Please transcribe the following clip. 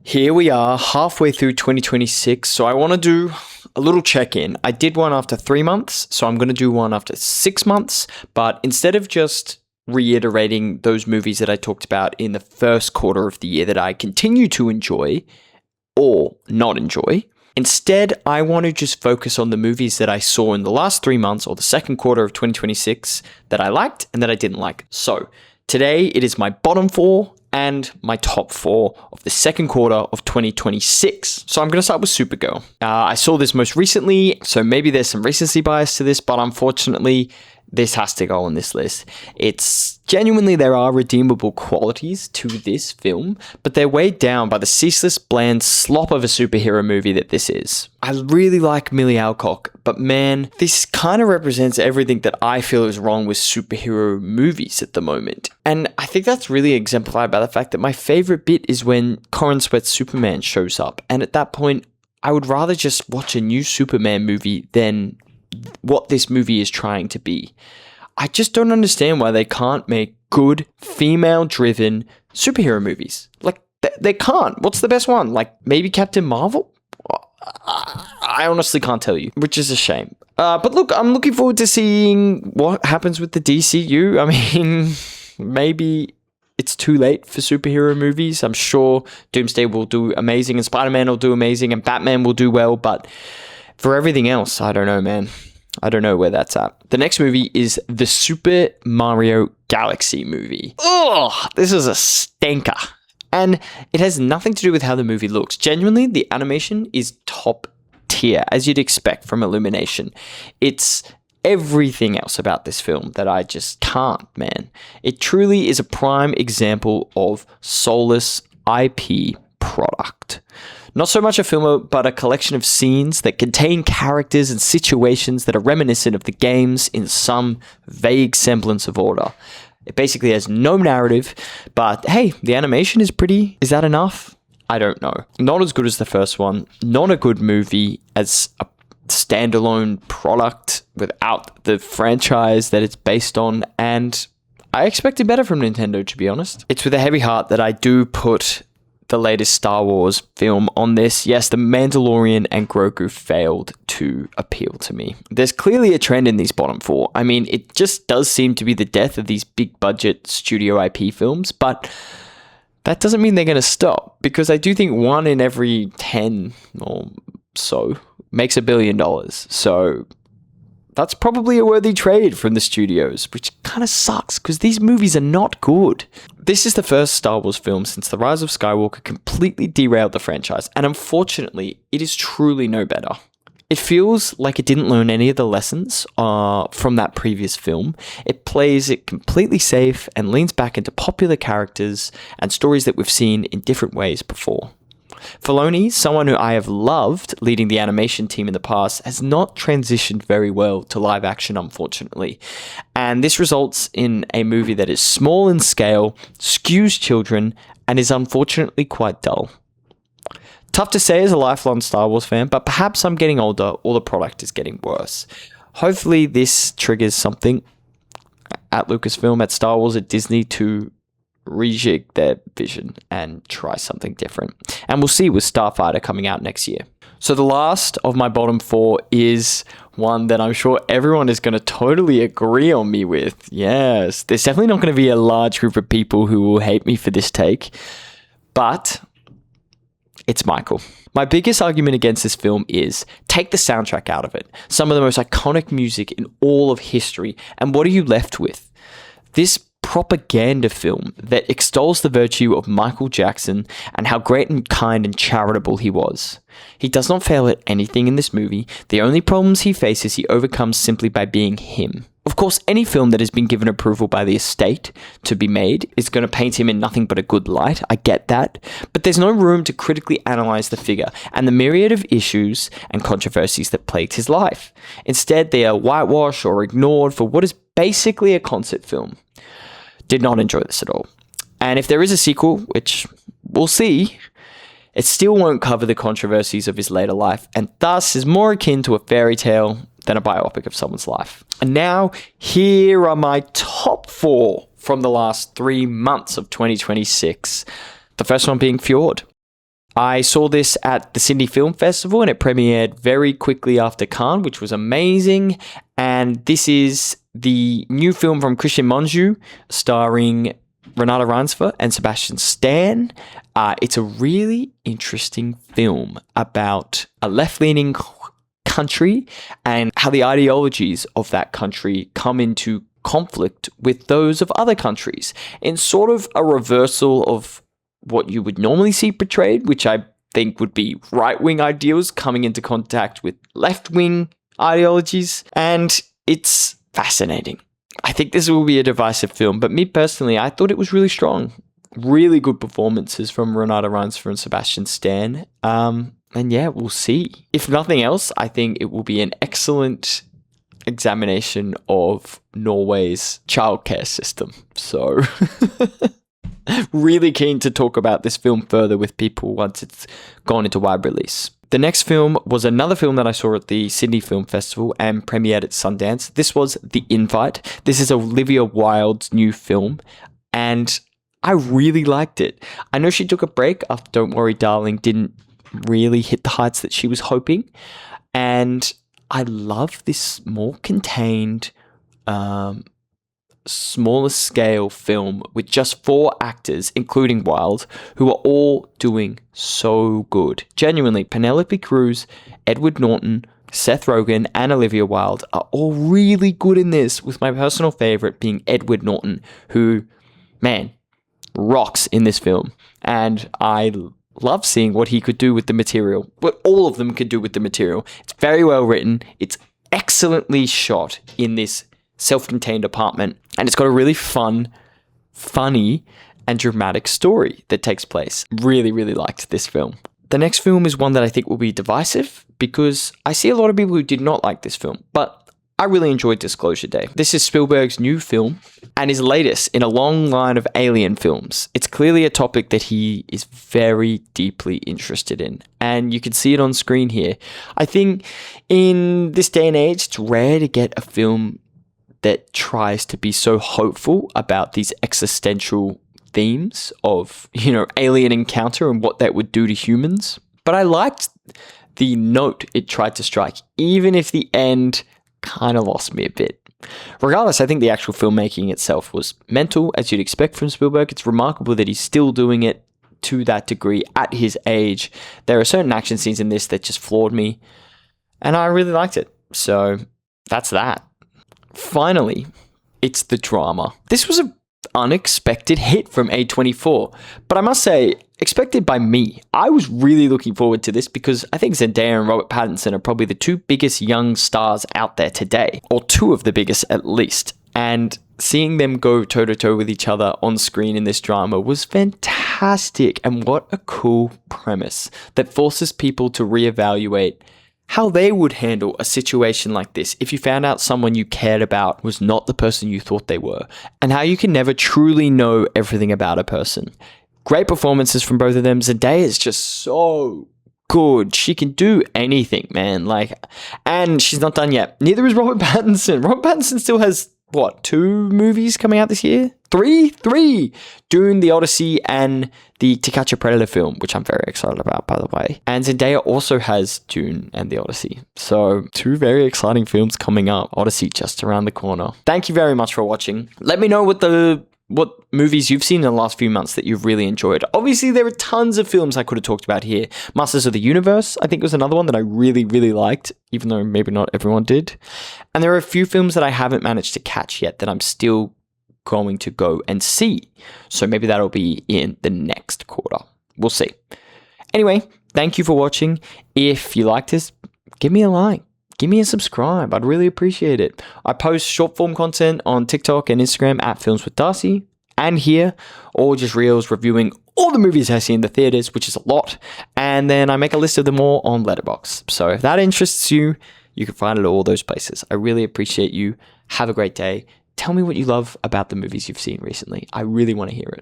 Here we are, halfway through 2026, so I want to do a little check-in. I did one after 3 months, so I'm going to do one after 6 months, but instead of just reiterating those movies that I talked about in the first quarter of the year that I continue to enjoy or not enjoy, instead I want to just focus on the movies that I saw in the last 3 months or the second quarter of 2026 that I liked and that I didn't like. So today it is my bottom 4 and my top 4 of the second quarter of 2026. So I'm going to start with Supergirl. I saw this most recently, so maybe there's some recency bias to this, but unfortunately, this has to go on this list. It's genuinely, there are redeemable qualities to this film, but they're weighed down by the ceaseless, bland slop of a superhero movie that this is. I really like Millie Alcock, but man, this kind of represents everything that I feel is wrong with superhero movies at the moment. And I think that's really exemplified by the fact that my favorite bit is when Corin Sweat's Superman shows up. And at that point, I would rather just watch a new Superman movie than what this movie is trying to be. I just don't understand why they can't make good female-driven superhero movies. Like, they can't. What's the best one? Like, maybe Captain Marvel? I honestly can't tell you, which is a shame. But look, I'm looking forward to seeing what happens with the DCU. I mean, maybe it's too late for superhero movies. I'm sure Doomsday will do amazing, and Spider-Man will do amazing, and Batman will do well, but for everything else, I don't know, man. I don't know where that's at. The next movie is the Super Mario Galaxy movie. Ugh, this is a stinker. And it has nothing to do with how the movie looks. Genuinely, the animation is top tier, as you'd expect from Illumination. It's everything else about this film that I just can't, man. It truly is a prime example of soulless IP product. Not so much a film, but a collection of scenes that contain characters and situations that are reminiscent of the games in some vague semblance of order. It basically has no narrative, but hey, the animation is pretty. Is that enough? I don't know. Not as good as the first one. Not a good movie as a standalone product without the franchise that it's based on, and I expected better from Nintendo, to be honest. It's with a heavy heart that I do put the latest Star Wars film on this. Yes, The Mandalorian and Grogu failed to appeal to me. There's clearly a trend in these bottom 4. I mean, it just does seem to be the death of these big budget studio IP films, but that doesn't mean they're going to stop, because I do think 1 in every 10 or so makes $1 billion. So that's probably a worthy trade from the studios, which kind of sucks because these movies are not good. This is the first Star Wars film since The Rise of Skywalker completely derailed the franchise, and unfortunately, it is truly no better. It feels like it didn't learn any of the lessons from that previous film. It plays it completely safe and leans back into popular characters and stories that we've seen in different ways before. Filoni, someone who I have loved leading the animation team in the past, has not transitioned very well to live action, unfortunately. And this results in a movie that is small in scale, skews children, and is unfortunately quite dull. Tough to say as a lifelong Star Wars fan, but perhaps I'm getting older or the product is getting worse. Hopefully this triggers something at Lucasfilm, at Star Wars, at Disney to rejig their vision and try something different. And we'll see with Starfighter coming out next year. So the last of my bottom 4 is one that I'm sure everyone is going to totally agree on me with. Yes, there's definitely not going to be a large group of people who will hate me for this take, but it's Michael. My biggest argument against this film is take the soundtrack out of it. Some of the most iconic music in all of history. And what are you left with? This propaganda film that extols the virtue of Michael Jackson and how great and kind and charitable he was. He does not fail at anything in this movie. The only problems he faces he overcomes simply by being him. Of course, any film that has been given approval by the estate to be made is going to paint him in nothing but a good light. I get that. But there's no room to critically analyze the figure and the myriad of issues and controversies that plagued his life. Instead, they are whitewashed or ignored for what is basically a concert film. Did not enjoy this at all. And if there is a sequel, which we'll see, it still won't cover the controversies of his later life, and thus is more akin to a fairy tale than a biopic of someone's life. And now, here are my top 4 from the last 3 months of 2026. The first one being Fjord. I saw this at the Sydney Film Festival and it premiered very quickly after Cannes, which was amazing. And this is the new film from Christian Monju, starring Renata Reinsve and Sebastian Stan. It's a really interesting film about a left-leaning country and how the ideologies of that country come into conflict with those of other countries in sort of a reversal of what you would normally see portrayed, which I think would be right-wing ideals coming into contact with left-wing ideologies. And it's fascinating. I think this will be a divisive film, but me personally, I thought it was really strong. Really good performances from Renata Reinsve and Sebastian Stan. And yeah, we'll see. If nothing else, I think it will be an excellent examination of Norway's childcare system. So really keen to talk about this film further with people once it's gone into wide release. The next film was another film that I saw at the Sydney Film Festival and premiered at Sundance. This was The Invite. This is Olivia Wilde's new film, and I really liked it. I know she took a break after Don't Worry Darling didn't really hit the heights that she was hoping, and I love this more contained, smaller scale film with just 4 actors, including Wilde, who are all doing so good. Genuinely, Penelope Cruz, Edward Norton, Seth Rogen, and Olivia Wilde are all really good in this, with my personal favorite being Edward Norton, who, man, rocks in this film. And I love seeing what he could do with the material, what all of them could do with the material. It's very well written. It's excellently shot in this self-contained apartment, and it's got a really fun, funny, and dramatic story that takes place. Really, really liked this film. The next film is one that I think will be divisive because I see a lot of people who did not like this film, but I really enjoyed Disclosure Day. This is Spielberg's new film and his latest in a long line of alien films. It's clearly a topic that he is very deeply interested in, and you can see it on screen here. I think in this day and age, it's rare to get a film that tries to be so hopeful about these existential themes of, alien encounter and what that would do to humans. But I liked the note it tried to strike, even if the end kind of lost me a bit. Regardless, I think the actual filmmaking itself was mental, as you'd expect from Spielberg. It's remarkable that he's still doing it to that degree at his age. There are certain action scenes in this that just floored me, and I really liked it. So that's that. Finally, it's the drama. This was an unexpected hit from A24, but I must say, expected by me. I was really looking forward to this because I think Zendaya and Robert Pattinson are probably the 2 biggest young stars out there today, or 2 of the biggest at least. And seeing them go toe-to-toe with each other on screen in this drama was fantastic. And what a cool premise that forces people to reevaluate how they would handle a situation like this if you found out someone you cared about was not the person you thought they were, and how you can never truly know everything about a person. Great performances from both of them. Zendaya is just so good. She can do anything, man. And she's not done yet. Neither is Robert Pattinson. Robert Pattinson still has, 2 movies coming out this year? 3? Dune, The Odyssey, and the To Catch a Predator film, which I'm very excited about, by the way. And Zendaya also has Dune and The Odyssey. So 2 very exciting films coming up. Odyssey just around the corner. Thank you very much for watching. Let me know what movies you've seen in the last few months that you've really enjoyed. Obviously, there are tons of films I could have talked about here. Masters of the Universe, I think, was another one that I really, really liked, even though maybe not everyone did. And there are a few films that I haven't managed to catch yet that I'm still going to go and see. So maybe that'll be in the next quarter. We'll see. Anyway, thank you for watching. If you like this, give me a like. Give me a subscribe. I'd really appreciate it. I post short form content on TikTok and Instagram at Films with Darcy, and here, or just reels reviewing all the movies I see in the theaters, which is a lot. And then I make a list of them all on Letterboxd. So if that interests you, you can find it at all those places. I really appreciate you. Have a great day. Tell me what you love about the movies you've seen recently. I really want to hear it.